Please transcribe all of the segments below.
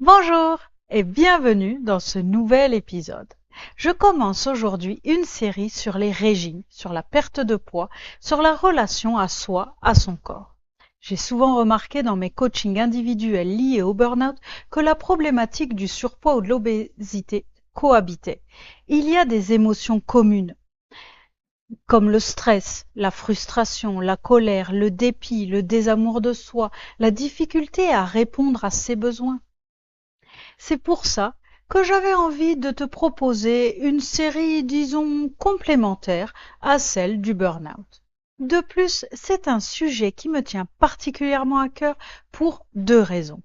Bonjour et bienvenue dans ce nouvel épisode. Je commence aujourd'hui une série sur les régimes, sur la perte de poids, sur la relation à soi, à son corps. J'ai souvent remarqué dans mes coachings individuels liés au burn-out que la problématique du surpoids ou de l'obésité cohabitait. Il y a des émotions communes, comme le stress, la frustration, la colère, le dépit, le désamour de soi, la difficulté à répondre à ses besoins. C'est pour ça que j'avais envie de te proposer une série, disons, complémentaire à celle du burn-out. De plus, c'est un sujet qui me tient particulièrement à cœur pour deux raisons.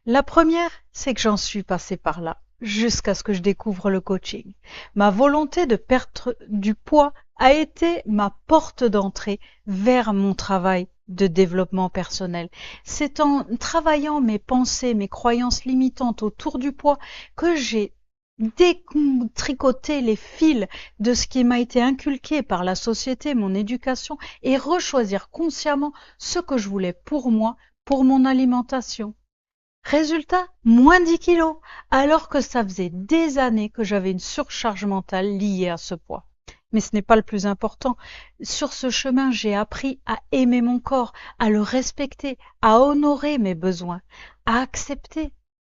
La première, c'est que j'en suis passée par là, jusqu'à ce que je découvre le coaching. Ma volonté de perdre du poids a été ma porte d'entrée vers mon travail de développement personnel. C'est en travaillant mes pensées, mes croyances limitantes autour du poids que j'ai détricoté les fils de ce qui m'a été inculqué par la société, mon éducation, et rechoisir consciemment ce que je voulais pour moi, pour mon alimentation. Résultat, moins 10 kilos, alors que ça faisait des années que j'avais une surcharge mentale liée à ce poids. Mais ce n'est pas le plus important. Sur ce chemin, j'ai appris à aimer mon corps, à le respecter, à honorer mes besoins, à accepter,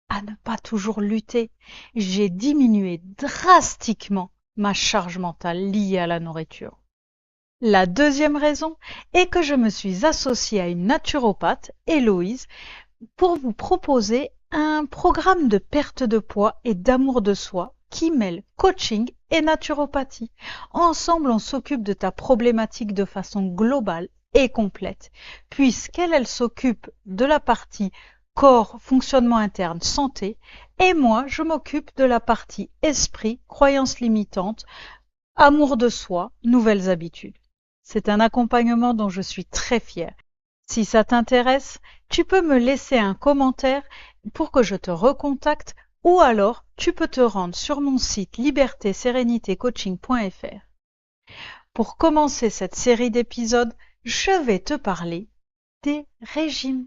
à ne pas toujours lutter. J'ai diminué drastiquement ma charge mentale liée à la nourriture. La deuxième raison est que je me suis associée à une naturopathe, Héloïse, pour vous proposer un programme de perte de poids et d'amour de soi qui mêle coaching et naturopathie. Ensemble, on s'occupe de ta problématique de façon globale et complète, puisqu'elle, elle s'occupe de la partie corps, fonctionnement interne, santé, et moi, je m'occupe de la partie esprit, croyances limitantes, amour de soi, nouvelles habitudes. C'est un accompagnement dont je suis très fière. Si ça t'intéresse, tu peux me laisser un commentaire pour que je te recontacte ou alors tu peux te rendre sur mon site liberté-sérénité-coaching.fr. Pour commencer cette série d'épisodes, je vais te parler des régimes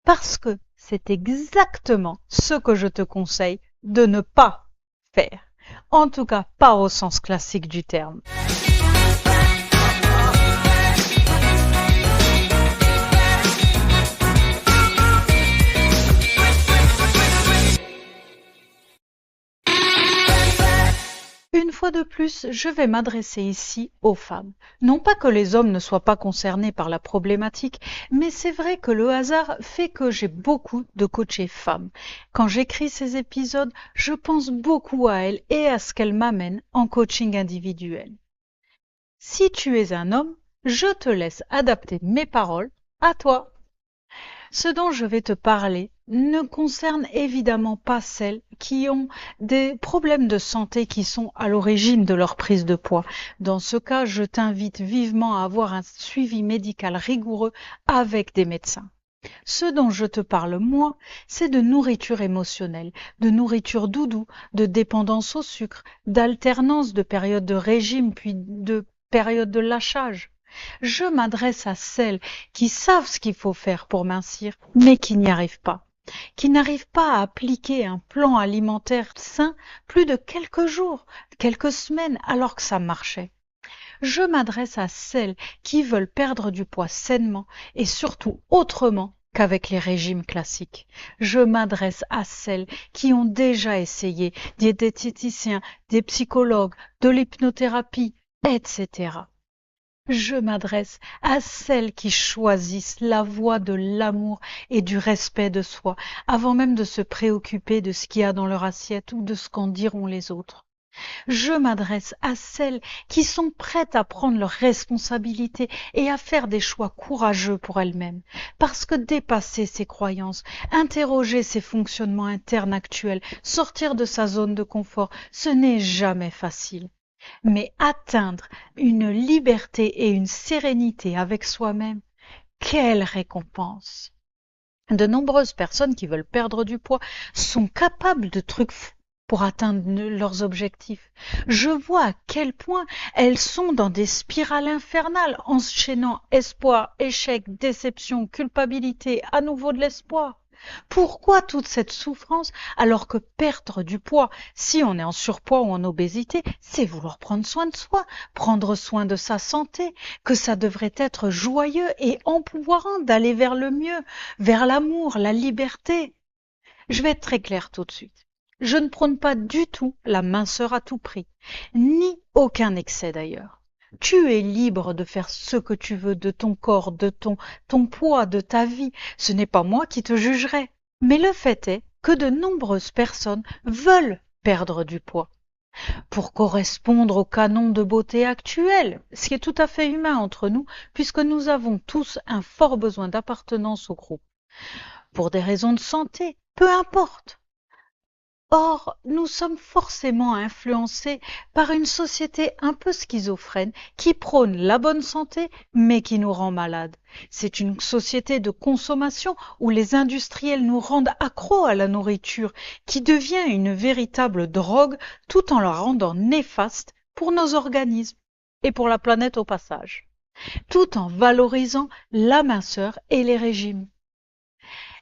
parce que c'est exactement ce que je te conseille de ne pas faire. En tout cas, pas au sens classique du terme. Une fois de plus, je vais m'adresser ici aux femmes. Non pas que les hommes ne soient pas concernés par la problématique, mais c'est vrai que le hasard fait que j'ai beaucoup de coachées femmes. Quand j'écris ces épisodes, je pense beaucoup à elles et à ce qu'elles m'amènent en coaching individuel. Si tu es un homme, je te laisse adapter mes paroles à toi. Ce dont je vais te parler ne concerne évidemment pas celles qui ont des problèmes de santé qui sont à l'origine de leur prise de poids. Dans ce cas, je t'invite vivement à avoir un suivi médical rigoureux avec des médecins. Ce dont je te parle, moi, c'est de nourriture émotionnelle, de nourriture doudou, de dépendance au sucre, d'alternance de périodes de régime puis de périodes de lâchage. Je m'adresse à celles qui savent ce qu'il faut faire pour mincir, mais qui n'y arrivent pas, qui n'arrivent pas à appliquer un plan alimentaire sain plus de quelques jours, quelques semaines, alors que ça marchait. Je m'adresse à celles qui veulent perdre du poids sainement et surtout autrement qu'avec les régimes classiques. Je m'adresse à celles qui ont déjà essayé des diététiciens, des psychologues, de l'hypnothérapie, etc. Je m'adresse à celles qui choisissent la voie de l'amour et du respect de soi, avant même de se préoccuper de ce qu'il y a dans leur assiette ou de ce qu'en diront les autres. Je m'adresse à celles qui sont prêtes à prendre leurs responsabilités et à faire des choix courageux pour elles-mêmes, parce que dépasser ses croyances, interroger ses fonctionnements internes actuels, sortir de sa zone de confort, ce n'est jamais facile. Mais atteindre une liberté et une sérénité avec soi-même, quelle récompense! De nombreuses personnes qui veulent perdre du poids sont capables de trucs fous pour atteindre leurs objectifs. Je vois à quel point elles sont dans des spirales infernales, enchaînant espoir, échec, déception, culpabilité, à nouveau de l'espoir. Pourquoi toute cette souffrance alors que perdre du poids, si on est en surpoids ou en obésité, c'est vouloir prendre soin de soi, prendre soin de sa santé, que ça devrait être joyeux et empouvoirant d'aller vers le mieux, vers l'amour, la liberté. Je vais être très claire tout de suite. Je ne prône pas du tout la minceur à tout prix, ni aucun excès d'ailleurs. Tu es libre de faire ce que tu veux de ton corps, de ton poids, de ta vie. Ce n'est pas moi qui te jugerai. Mais le fait est que de nombreuses personnes veulent perdre du poids pour correspondre au canon de beauté actuel, ce qui est tout à fait humain entre nous, puisque nous avons tous un fort besoin d'appartenance au groupe. Pour des raisons de santé, peu importe. Or, nous sommes forcément influencés par une société un peu schizophrène qui prône la bonne santé mais qui nous rend malades. C'est une société de consommation où les industriels nous rendent accros à la nourriture qui devient une véritable drogue tout en la rendant néfaste pour nos organismes et pour la planète au passage, tout en valorisant la minceur et les régimes.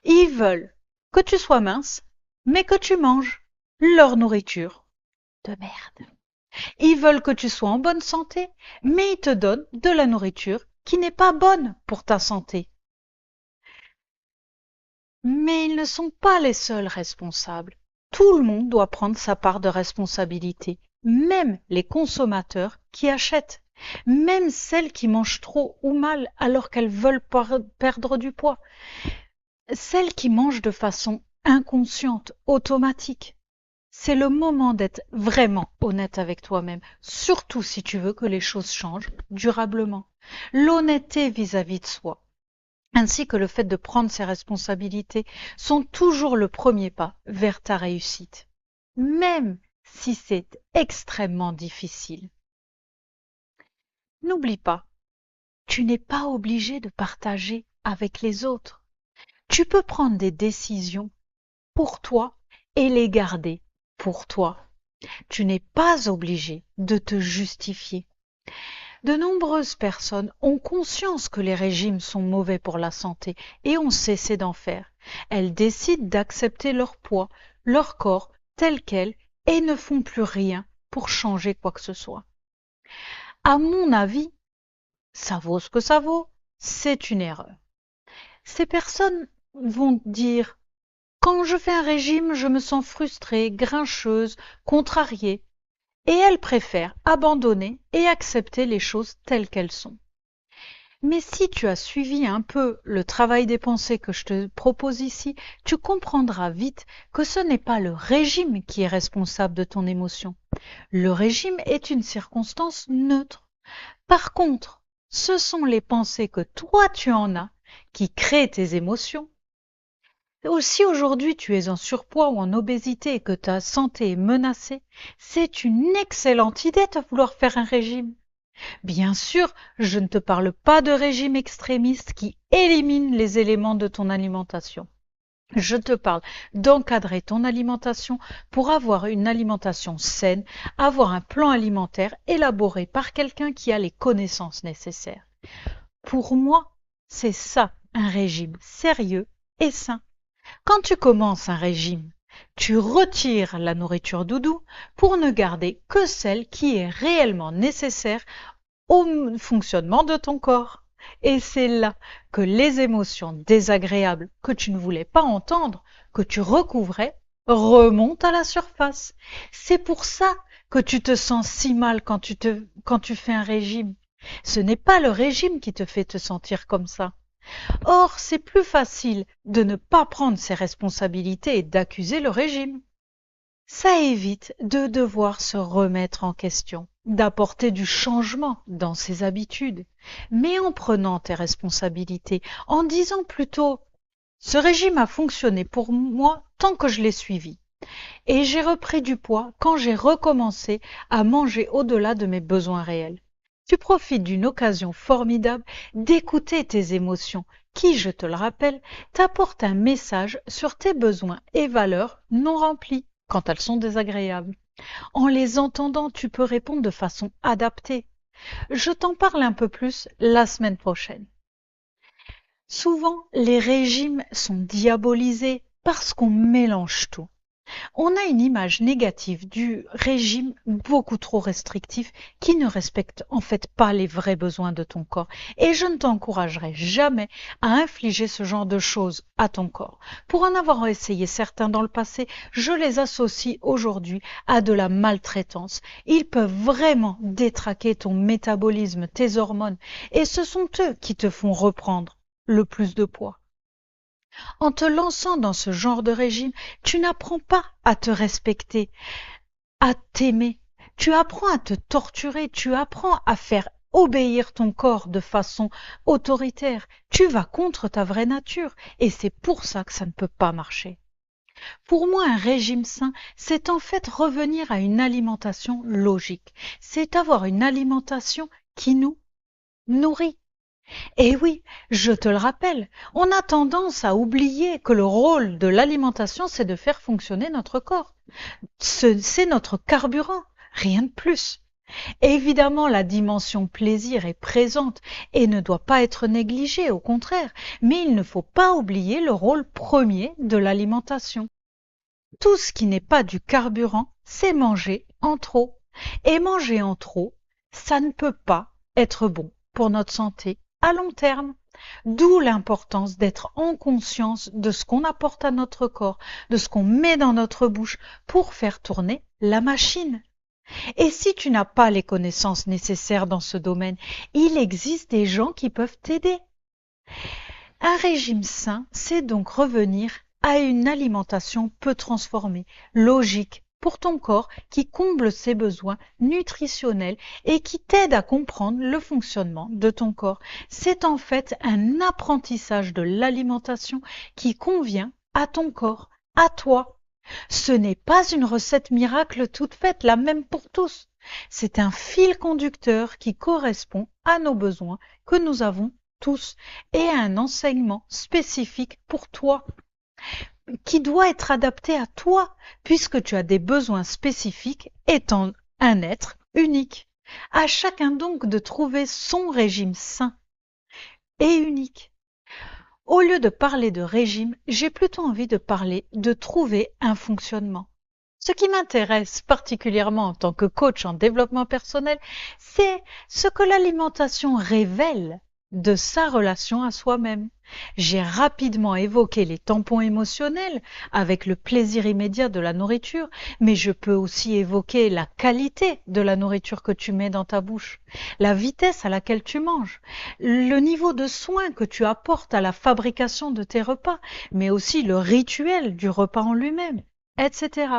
Ils veulent que tu sois mince mais que tu manges leur nourriture de merde. Ils veulent que tu sois en bonne santé, mais ils te donnent de la nourriture qui n'est pas bonne pour ta santé. Mais ils ne sont pas les seuls responsables. Tout le monde doit prendre sa part de responsabilité, même les consommateurs qui achètent, même celles qui mangent trop ou mal alors qu'elles veulent perdre du poids, celles qui mangent de façon inconsciente, automatique. C'est le moment d'être vraiment honnête avec toi-même, surtout si tu veux que les choses changent durablement. L'honnêteté vis-à-vis de soi, ainsi que le fait de prendre ses responsabilités, sont toujours le premier pas vers ta réussite, même si c'est extrêmement difficile. N'oublie pas, tu n'es pas obligé de partager avec les autres. Tu peux prendre des décisions pour toi et les garder pour toi. Tu n'es pas obligé de te justifier. De nombreuses personnes ont conscience que les régimes sont mauvais pour la santé et ont cessé d'en faire. Elles décident d'accepter leur poids, leur corps tel quel et ne font plus rien pour changer quoi que ce soit. À mon avis, ça vaut ce que ça vaut, c'est une erreur. Ces personnes vont dire quand je fais un régime, je me sens frustrée, grincheuse, contrariée. Et elles préfèrent abandonner et accepter les choses telles qu'elles sont. Mais si tu as suivi un peu le travail des pensées que je te propose ici, tu comprendras vite que ce n'est pas le régime qui est responsable de ton émotion. Le régime est une circonstance neutre. Par contre, ce sont les pensées que toi tu en as qui créent tes émotions. Si aujourd'hui tu es en surpoids ou en obésité et que ta santé est menacée, c'est une excellente idée de vouloir faire un régime. Bien sûr, je ne te parle pas de régime extrémiste qui élimine les éléments de ton alimentation. Je te parle d'encadrer ton alimentation pour avoir une alimentation saine, avoir un plan alimentaire élaboré par quelqu'un qui a les connaissances nécessaires. Pour moi, c'est ça un régime sérieux et sain. Quand tu commences un régime, tu retires la nourriture doudou pour ne garder que celle qui est réellement nécessaire au fonctionnement de ton corps. Et c'est là que les émotions désagréables que tu ne voulais pas entendre, que tu recouvrais, remontent à la surface. C'est pour ça que tu te sens si mal quand tu fais un régime. Ce n'est pas le régime qui te fait te sentir comme ça. Or, c'est plus facile de ne pas prendre ses responsabilités et d'accuser le régime. Ça évite de devoir se remettre en question, d'apporter du changement dans ses habitudes, mais en prenant tes responsabilités, en disant plutôt « Ce régime a fonctionné pour moi tant que je l'ai suivi, et j'ai repris du poids quand j'ai recommencé à manger au-delà de mes besoins réels. » Tu profites d'une occasion formidable d'écouter tes émotions qui, je te le rappelle, t'apportent un message sur tes besoins et valeurs non remplis quand elles sont désagréables. En les entendant, tu peux répondre de façon adaptée. Je t'en parle un peu plus la semaine prochaine. Souvent, les régimes sont diabolisés parce qu'on mélange tout. On a une image négative du régime beaucoup trop restrictif qui ne respecte en fait pas les vrais besoins de ton corps. Et je ne t'encouragerai jamais à infliger ce genre de choses à ton corps. Pour en avoir essayé certains dans le passé, je les associe aujourd'hui à de la maltraitance. Ils peuvent vraiment détraquer ton métabolisme, tes hormones, et ce sont eux qui te font reprendre le plus de poids. En te lançant dans ce genre de régime, tu n'apprends pas à te respecter, à t'aimer. Tu apprends à te torturer, tu apprends à faire obéir ton corps de façon autoritaire. Tu vas contre ta vraie nature et c'est pour ça que ça ne peut pas marcher. Pour moi, un régime sain, c'est en fait revenir à une alimentation logique. C'est avoir une alimentation qui nous nourrit. Et oui, je te le rappelle, on a tendance à oublier que le rôle de l'alimentation, c'est de faire fonctionner notre corps. C'est notre carburant, rien de plus. Évidemment, la dimension plaisir est présente et ne doit pas être négligée, au contraire, mais il ne faut pas oublier le rôle premier de l'alimentation. Tout ce qui n'est pas du carburant, c'est manger en trop. Et manger en trop, ça ne peut pas être bon pour notre santé à long terme. D'où l'importance d'être en conscience de ce qu'on apporte à notre corps, de ce qu'on met dans notre bouche pour faire tourner la machine. Et si tu n'as pas les connaissances nécessaires dans ce domaine, il existe des gens qui peuvent t'aider. Un régime sain, c'est donc revenir à une alimentation peu transformée, logique, pour ton corps qui comble ses besoins nutritionnels et qui t'aide à comprendre le fonctionnement de ton corps. C'est en fait un apprentissage de l'alimentation qui convient à ton corps, à toi. Ce n'est pas une recette miracle toute faite, la même pour tous. C'est un fil conducteur qui correspond à nos besoins que nous avons tous et à un enseignement spécifique pour toi qui doit être adapté à toi, puisque tu as des besoins spécifiques étant un être unique. À chacun donc de trouver son régime sain et unique. Au lieu de parler de régime, j'ai plutôt envie de parler de trouver un fonctionnement. Ce qui m'intéresse particulièrement en tant que coach en développement personnel, c'est ce que l'alimentation révèle de sa relation à soi-même. J'ai rapidement évoqué les tampons émotionnels avec le plaisir immédiat de la nourriture, mais je peux aussi évoquer la qualité de la nourriture que tu mets dans ta bouche, la vitesse à laquelle tu manges, le niveau de soin que tu apportes à la fabrication de tes repas, mais aussi le rituel du repas en lui-même, etc.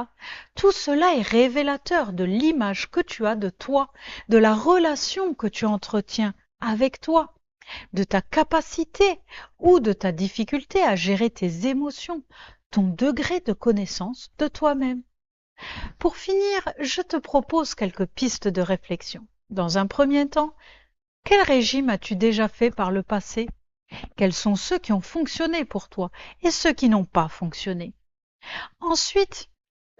Tout cela est révélateur de l'image que tu as de toi, de la relation que tu entretiens avec toi, de ta capacité ou de ta difficulté à gérer tes émotions, ton degré de connaissance de toi-même. Pour finir, je te propose quelques pistes de réflexion. Dans un premier temps, quel régime as-tu déjà fait par le passé? Quels sont ceux qui ont fonctionné pour toi et ceux qui n'ont pas fonctionné? Ensuite,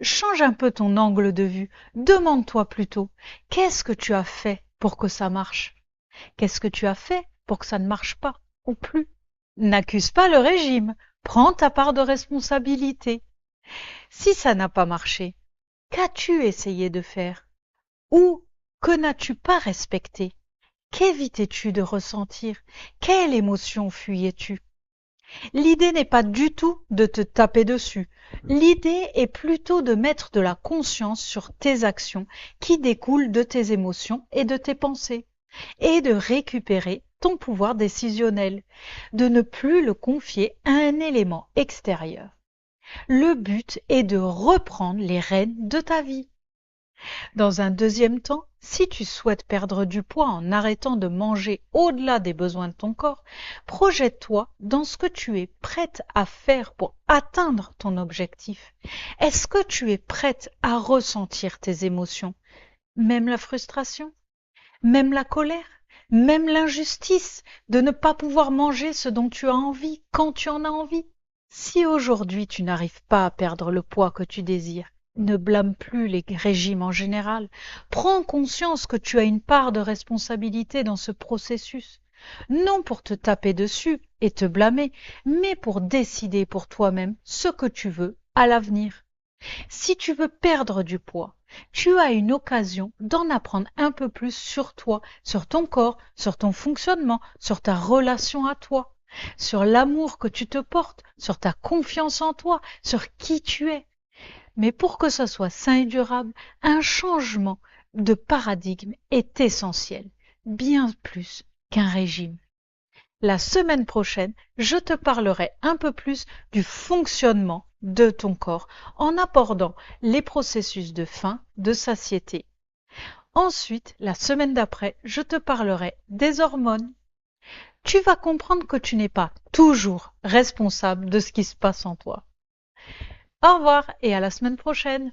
change un peu ton angle de vue. Demande-toi plutôt, qu'est-ce que tu as fait pour que ça marche? Qu'est-ce que tu as fait pour que ça ne marche pas ou plus? N'accuse pas le régime. Prends ta part de responsabilité. Si ça n'a pas marché, qu'as-tu essayé de faire? Ou que n'as-tu pas respecté? Qu'évitais-tu de ressentir? Quelle émotion fuyais-tu? L'idée n'est pas du tout de te taper dessus. L'idée est plutôt de mettre de la conscience sur tes actions qui découlent de tes émotions et de tes pensées, et de récupérer ton pouvoir décisionnel, de ne plus le confier à un élément extérieur. Le but est de reprendre les rênes de ta vie. Dans un deuxième temps, si tu souhaites perdre du poids en arrêtant de manger au-delà des besoins de ton corps, projette-toi dans ce que tu es prête à faire pour atteindre ton objectif. Est-ce que tu es prête à ressentir tes émotions, même la frustration, même la colère, même l'injustice de ne pas pouvoir manger ce dont tu as envie quand tu en as envie? Si aujourd'hui tu n'arrives pas à perdre le poids que tu désires, ne blâme plus les régimes en général. Prends conscience que tu as une part de responsabilité dans ce processus. Non pour te taper dessus, et te blâmer, mais pour décider pour toi-même ce que tu veux à l'avenir. Si tu veux perdre du poids, tu as une occasion d'en apprendre un peu plus sur toi, sur ton corps, sur ton fonctionnement, sur ta relation à toi, sur l'amour que tu te portes, sur ta confiance en toi, sur qui tu es. Mais pour que ce soit sain et durable, un changement de paradigme est essentiel, bien plus qu'un régime. La semaine prochaine, je te parlerai un peu plus du fonctionnement de ton corps en abordant les processus de faim, de satiété. Ensuite, la semaine d'après, je te parlerai des hormones. Tu vas comprendre que tu n'es pas toujours responsable de ce qui se passe en toi. Au revoir et à la semaine prochaine.